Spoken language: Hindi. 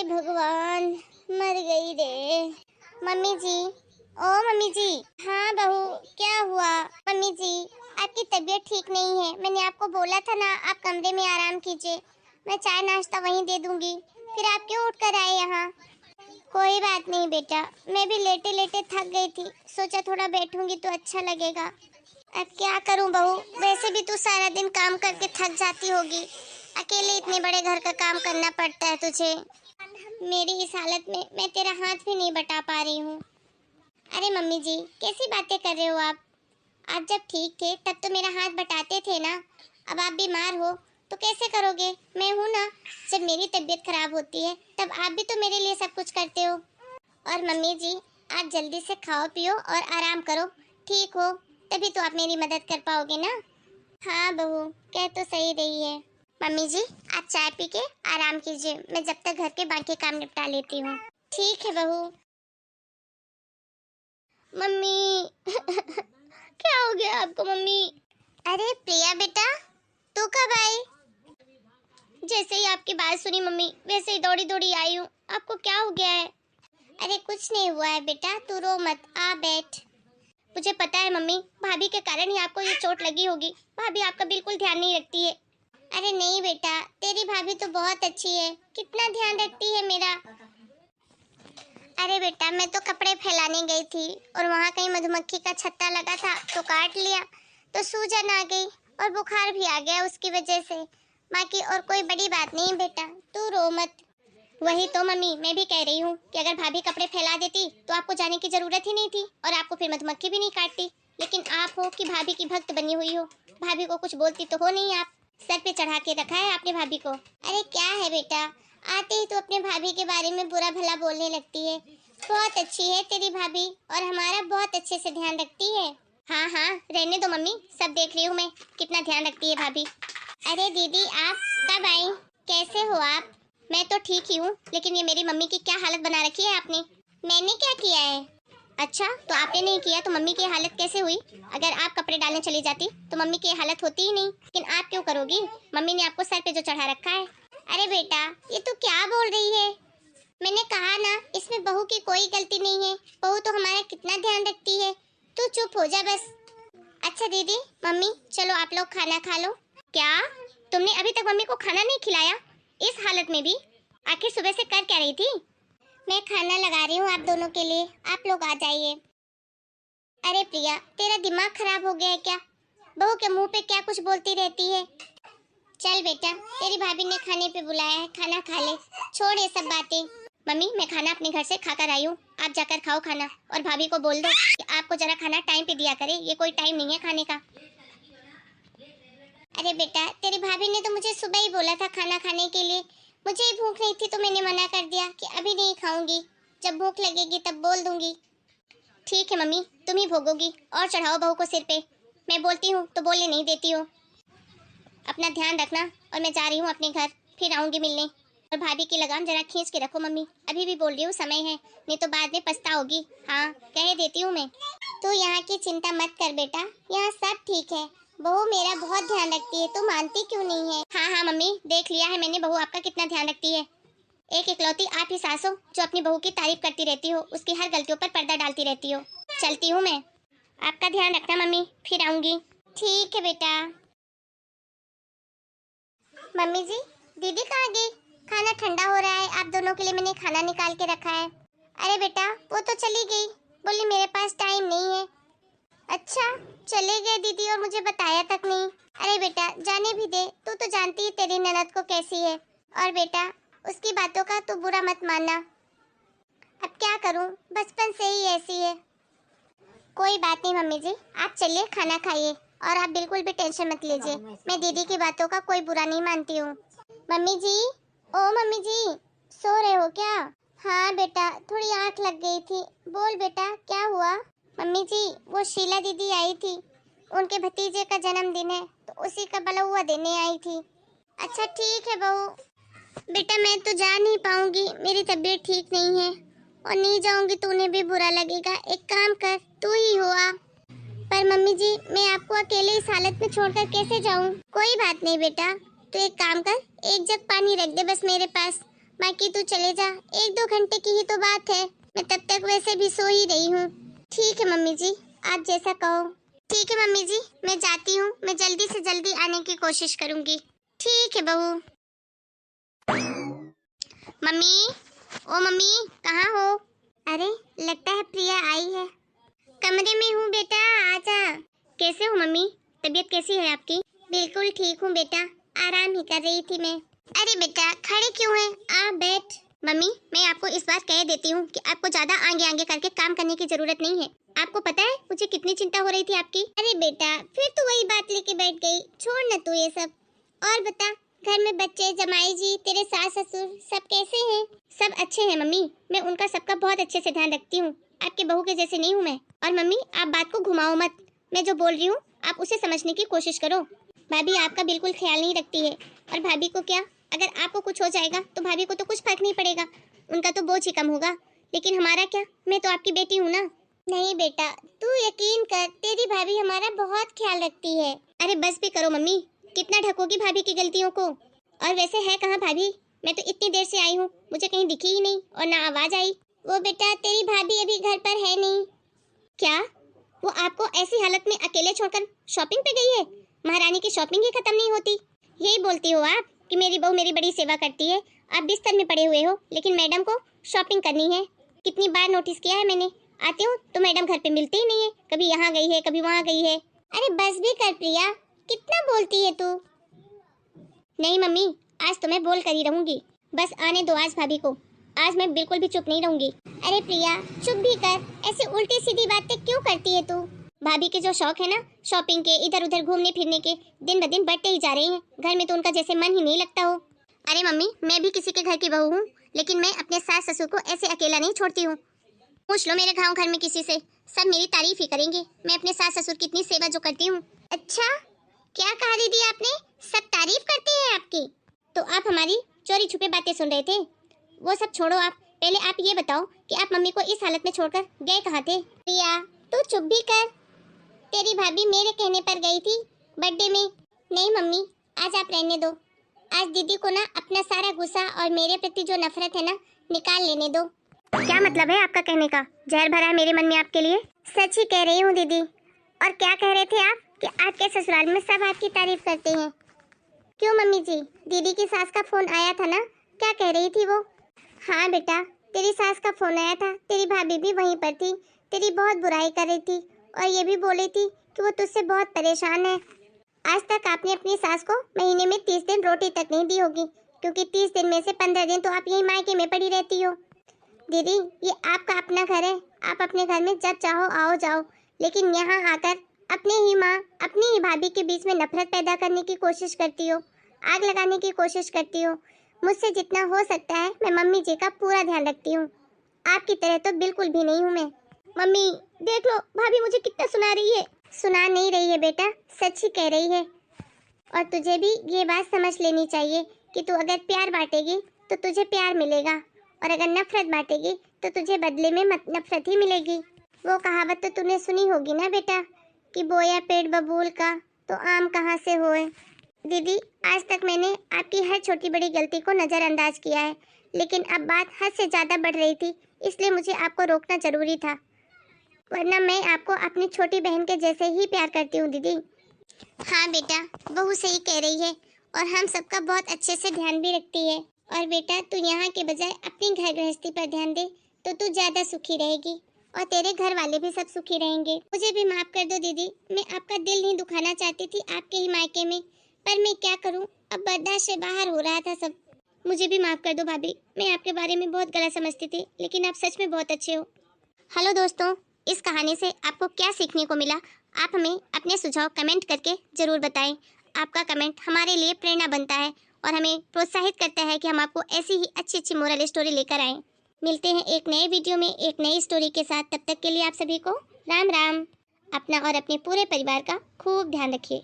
भगवान, मर गई रे। मम्मी जी, ओ मम्मी जी। हाँ बहू, क्या हुआ? मम्मी जी, आपकी तबीयत ठीक नहीं है। मैंने आपको बोला था ना, आप कमरे में आराम कीजिए, मैं चाय नाश्ता वहीं दे दूंगी। फिर आप क्यों उठ कर आए यहाँ? कोई बात नहीं बेटा, मैं भी लेटे लेटे थक गई थी, सोचा थोड़ा बैठूंगी तो अच्छा लगेगा। अब क्या करूं बहू, वैसे भी तू सारा दिन काम करके थक जाती होगी, अकेले इतने बड़े घर का काम करना पड़ता है तुझे। मेरी इस हालत में मैं तेरा हाथ भी नहीं बटा पा रही हूँ। अरे मम्मी जी, कैसी बातें कर रहे हो आप? आप जब ठीक थे तब तो मेरा हाथ बटाते थे ना। अब आप बीमार हो तो कैसे करोगे? मैं हूँ ना, जब मेरी तबीयत खराब होती है तब आप भी तो मेरे लिए सब कुछ करते हो। और मम्मी जी, आप जल्दी से खाओ पियो और आराम करो, ठीक हो तभी तो आप मेरी मदद कर पाओगे ना। हाँ बहू, कह तो सही रही है। मम्मी जी, आप चाय पी के आराम कीजिए, मैं जब तक घर के बाकी काम निपटा लेती हूँ। ठीक है बहू। मम्मी क्या हो गया आपको मम्मी? अरे प्रिया बेटा, तू कब आई? जैसे ही आपकी बात सुनी मम्मी, वैसे ही दौड़ी दौड़ी आई हूँ। आपको क्या हो गया है? अरे कुछ नहीं हुआ है बेटा, तू रो मत, आ बैठ। मुझे पता है मम्मी, भाभी के कारण ही आपको ये चोट लगी होगी। भाभी आपका बिल्कुल ध्यान नहीं रखती है। अरे नहीं बेटा, तेरी भाभी तो बहुत अच्छी है, कितना ध्यान रखती है मेरा। अरे बेटा, मैं तो कपड़े फैलाने गई थी और वहाँ कहीं मधुमक्खी का छत्ता लगा था तो काट लिया, तो सूजन आ गई और बुखार भी आ गया उसकी वजह से। बाकी और कोई बड़ी बात नहीं बेटा, तू रो मत। वही तो मम्मी, मैं भी कह रही हूँ कि अगर भाभी कपड़े फैला देती तो आपको जाने की जरूरत ही नहीं थी और आपको फिर मधुमक्खी भी नहीं काटती। लेकिन आप हो कि भाभी की भक्त बनी हुई हो, भाभी को कुछ बोलती तो हो नहीं आप। सर पे चढ़ा के रखा है आपने भाभी को। अरे क्या है बेटा, आते ही तो अपने भाभी के बारे में बुरा भला बोलने लगती है। बहुत अच्छी है तेरी भाभी और हमारा बहुत अच्छे से ध्यान रखती है। हाँ हाँ, रहने दो मम्मी, सब देख रही हूँ मैं, कितना ध्यान रखती है भाभी। अरे दीदी, आप कब आई? कैसे हो आप? मैं तो ठीक ही हूँ, लेकिन ये मेरी मम्मी की क्या हालत बना रखी है आपने? मैंने क्या किया है? अच्छा, तो आपने नहीं किया तो मम्मी की हालत कैसे हुई? अगर आप कपड़े डालने चली जाती तो मम्मी की हालत होती ही नहीं, लेकिन आप क्यों करोगी? मम्मी ने आपको सर पे जो चढ़ा रखा है। अरे बेटा, ये तू क्या बोल रही है? मैंने कहा ना, इसमें बहू की कोई गलती नहीं है, बहू तो हमारा कितना ध्यान रखती है। तू चुप हो जा बस। अच्छा दीदी, मम्मी चलो आप लोग खाना खा लो। क्या? तुमने अभी तक मम्मी को खाना नहीं खिलाया? इस हालत में भी? आखिर सुबह से कर क्या रही थी? मैं खाना लगा रही हूँ आप दोनों के लिए, आप लोग आ जाइए। अरे प्रिया, तेरा दिमाग खराब हो गया है क्या? बहू के मुंह पे क्या कुछ बोलती रहती है। चल बेटा, तेरी भाभी ने खाने पे बुलाया है, खाना खा ले, छोड़ ये सब बातें। मम्मी, मैं खाना अपने घर से खाकर आई हूँ, आप जाकर खाओ खाना और भाभी को बोल दो कि आपको जरा खाना टाइम पे दिया करे, ये कोई टाइम नहीं है खाने का। अरे बेटा, तेरी भाभी ने तो मुझे सुबह ही बोला था खाना खाने के लिए, मुझे ही भूख नहीं थी तो मैंने मना कर दिया कि अभी नहीं खाऊंगी, जब भूख लगेगी तब बोल दूंगी। ठीक है मम्मी, तुम ही भोगोगी, और चढ़ाओ बहू को सिर पे। मैं बोलती हूँ तो बोलने नहीं देती हो। अपना ध्यान रखना, और मैं जा रही हूँ अपने घर, फिर आऊंगी मिलने। और भाभी की लगाम जरा खींच के रखो मम्मी, अभी भी बोल रही हूँ, समय है, नहीं तो बाद में पछताओगी। हाँ, कह देती हूँ मैं। तू यहाँ की चिंता मत कर बेटा, यहाँ सब ठीक है, बहू मेरा बहुत ध्यान रखती है, तू मानती क्यों नहीं है? हाँ हाँ मम्मी, देख लिया है मैंने बहू आपका कितना ध्यान रखती है। एक इकलौती आप ही सास हो जो अपनी बहू की तारीफ करती रहती हो, उसकी हर गलतियों पर पर्दा डालती रहती हो। चलती हूँ मैं, आपका ध्यान रखना मम्मी, फिर आऊंगी। ठीक है बेटा। मम्मी जी, दीदी कहाँ गई? खाना ठंडा हो रहा है, आप दोनों के लिए मैंने खाना निकाल के रखा है। अरे बेटा, वो तो चली गई, बोली मेरे पास टाइम नहीं है। अच्छा, चले गए दीदी और मुझे बताया तक नहीं। अरे बेटा, जाने भी दे, तू तो जानती है तेरी ननद को कैसी है। और बेटा, उसकी बातों का तू बुरा मत मानना। अब क्या करूं, बचपन से ही ऐसी है। कोई बात नहीं मम्मी जी, आप चलिए खाना खाइए और आप बिल्कुल भी टेंशन मत लीजिए, मैं दीदी की बातों का कोई बुरा नहीं मानती हूँ। मम्मी जी, ओ मम्मी जी, सो रहे हो क्या? हाँ बेटा, थोड़ी आंख लग गई थी। बोल बेटा, क्या हुआ? मम्मी जी, वो शीला दीदी आई थी, उनके भतीजे का जन्मदिन है तो उसी का बलौआ देने आई थी। अच्छा ठीक है बहू। बेटा मैं तो जा नहीं पाऊंगी, मेरी तबीयत ठीक नहीं है, और नहीं जाऊंगी तो उन्हें भी बुरा लगेगा। एक काम कर, तू ही हो आ। पर मम्मी जी, मैं आपको अकेले इस हालत में छोड़कर कैसे जाऊं? कोई बात नहीं बेटा, तो एक काम कर, एक जग पानी रख दे बस मेरे पास, बाकी तू चले जा, 1-2 घंटे की ही तो बात है, मैं तब तक वैसे भी सो ही रही हूँ। ठीक है मम्मी जी, आप जैसा कहो। ठीक है मम्मी जी, मैं जाती हूँ, मैं जल्दी से जल्दी आने की कोशिश करूँगी। ठीक है बहू। मम्मी, ओ मम्मी, कहाँ हो? अरे लगता है प्रिया आई है। कमरे में हूँ बेटा, आजा। कैसे हो मम्मी, तबीयत कैसी है आपकी? बिल्कुल ठीक हूँ बेटा, आराम ही कर रही थी मैं। अरे बेटा खड़े क्यों हैं? आ बैठ। मम्मी मैं आपको इस बार कह देती हूँ कि आपको ज्यादा आगे आगे करके काम करने की जरूरत नहीं है। आपको पता है मुझे कितनी चिंता हो रही थी आपकी। अरे बेटा फिर तो वही बात लेके बैठ गई, छोड़ ना तू ये सब। और बता, घर में बच्चे, जमाई जी, तेरे सास ससुर सब कैसे हैं? सब अच्छे हैं मम्मी, मैं उनका सबका बहुत अच्छे से ध्यान रखती हूँ। आपके बहू के जैसे नहीं हूँ मैं। और मम्मी आप बात को घुमाओ मत, मैं जो बोल रही हूँ आप उसे समझने की कोशिश करो। भाभी आपका बिल्कुल ख्याल नहीं रखती है। और भाभी को क्या, अगर आपको कुछ हो जाएगा तो भाभी को तो कुछ फर्क नहीं पड़ेगा, उनका तो बोझ ही कम होगा। लेकिन हमारा क्या, मैं तो आपकी बेटी हूँ ना। नहीं बेटा तू यकीन कर, तेरी भाभी हमारा बहुत ख्याल रखती है। अरे बस भी करो मम्मी, कितना ढकोगी भाभी की गलतियों को। और वैसे है कहाँ भाभी? मैं तो इतनी देर से आई हूँ, मुझे कहीं दिखी ही नहीं और ना आवाज आई। वो बेटा तेरी भाभी अभी घर पर है नहीं। क्या? वो आपको ऐसी हालत में अकेले छोड़कर शॉपिंग पे गई है? महारानी की शॉपिंग ही खत्म नहीं होती। यही बोलती हो आप कि मेरी बहू मेरी बड़ी सेवा करती है। आप बिस्तर में पड़े हुए हो लेकिन मैडम को शॉपिंग करनी है। कितनी बार नोटिस किया है मैंने, आते हो तो मैडम घर पे मिलती ही नहीं है, कभी यहाँ गई है कभी वहाँ गई है। अरे बस भी कर प्रिया, कितना बोलती है तू। नहीं मम्मी, आज तो मैं बोल कर ही रहूंगी, बस आने दो आज भाभी को। आज मैं बिल्कुल भी चुप नहीं रहूंगी। अरे प्रिया चुप भी कर, ऐसे उल्टी सीधी बातें क्यों करती है तू? भाभी के जो शौक है ना शॉपिंग के, इधर उधर घूमने फिरने के, दिन ब दिन बढ़ते ही जा रहे हैं। घर में तो उनका जैसे मन ही नहीं लगता हो। अरे मम्मी मैं भी किसी के घर की बहू हूँ, लेकिन मैं अपने सास ससुर को ऐसे अकेला नहीं छोड़ती हूँ। पूछ लो मेरे गाँव घर में किसी से, सब मेरी तारीफ ही करेंगे, मैं अपने सास ससुर की इतनी सेवा जो करती हूँ। अच्छा क्या कहा दीदी आपने? सब तारीफ करते हैं आपकी? तो आप हमारी चोरी छुपे बातें सुन रहे थे? वो सब छोड़ो, आप पहले आप ये बताओ कि आप मम्मी को इस हालत में छोड़कर गए कहाँ थे? प्रिया तू चुप भी कर, तेरी भाभी मेरे कहने पर गई थी बर्थडे में। नहीं मम्मी आज आप रहने दो, आज दीदी को ना अपना सारा गुस्सा और मेरे प्रति जो नफरत है ना निकाल लेने दो। क्या मतलब है आपका कहने का? जहर भरा है मेरे मन में आपके लिए। सच ही कह रही हूँ दीदी। और क्या कह रहे थे आप कि आपके ससुराल में सब आपकी तारीफ करते हैं? क्यों मम्मी जी, दीदी की सास का फोन आया था ना, क्या कह रही थी वो? हाँ बेटा तेरी सास का फोन आया था, तेरी भाभी भी वहीं पर थी, तेरी बहुत बुराई कर रही थी और ये भी बोली थी कि वो तुझसे बहुत परेशान है। आज तक आपने अपनी सास को महीने में 30 दिन रोटी तक नहीं दी होगी, क्योंकि 30 दिन में से 15 दिन तो आप यही मायके में पड़ी रहती हो। दीदी ये आपका अपना घर है, आप अपने घर में जब चाहो आओ जाओ, लेकिन यहाँ आकर अपने ही माँ अपनी ही भाभी के बीच में नफरत पैदा करने की कोशिश करती हो, आग लगाने की कोशिश करती हो। मुझसे जितना हो सकता है मैं मम्मी जी का पूरा ध्यान रखती हूँ, आपकी तरह तो बिल्कुल भी नहीं हूँ मैं। मम्मी देख लो भाभी मुझे कितना सुना रही है। सुना नहीं रही है बेटा, सच ही कह रही है। और तुझे भी ये बात समझ लेनी चाहिए कि तू अगर प्यार बांटेगी तो तुझे प्यार मिलेगा, और अगर नफरत बांटेगी तो तुझे बदले में नफरत ही मिलेगी। वो कहावत तो तूने सुनी होगी ना बेटा कि बोया पेड़ बबूल का तो आम कहाँ से होए। दीदी आज तक मैंने आपकी हर छोटी बड़ी गलती को नज़रअंदाज किया है, लेकिन अब बात हद से ज़्यादा बढ़ रही थी, इसलिए मुझे आपको रोकना जरूरी था, वरना मैं आपको अपनी छोटी बहन के जैसे ही प्यार करती हूँ दीदी। हाँ बेटा बहू सही कह रही है, और हम सबका बहुत अच्छे से ध्यान भी रखती है। और बेटा तू यहाँ के बजाय अपनी घर गृहस्थी पर ध्यान दे तो तू ज़्यादा सुखी रहेगी, और तेरे घर वाले भी सब सुखी रहेंगे। मुझे भी माफ़ कर दो दीदी, मैं आपका दिल नहीं दुखाना चाहती थी आपके ही मायके में, पर मैं क्या करूं, अब बर्दाश्त से बाहर हो रहा था सब। मुझे भी माफ़ कर दो भाभी, मैं आपके बारे में बहुत गलत समझती थी, लेकिन आप सच में बहुत अच्छे हो। हेलो दोस्तों, इस कहानी से आपको क्या सीखने को मिला, आप हमें अपने सुझाव कमेंट करके ज़रूर बताएं। आपका कमेंट हमारे लिए प्रेरणा बनता है और हमें प्रोत्साहित करता है कि हम आपको ऐसी ही अच्छी अच्छी मोरल स्टोरी लेकर आएँ। मिलते हैं एक नए वीडियो में एक नई स्टोरी के साथ, तब तक के लिए आप सभी को राम राम। अपना और अपने पूरे परिवार का खूब ध्यान रखिए।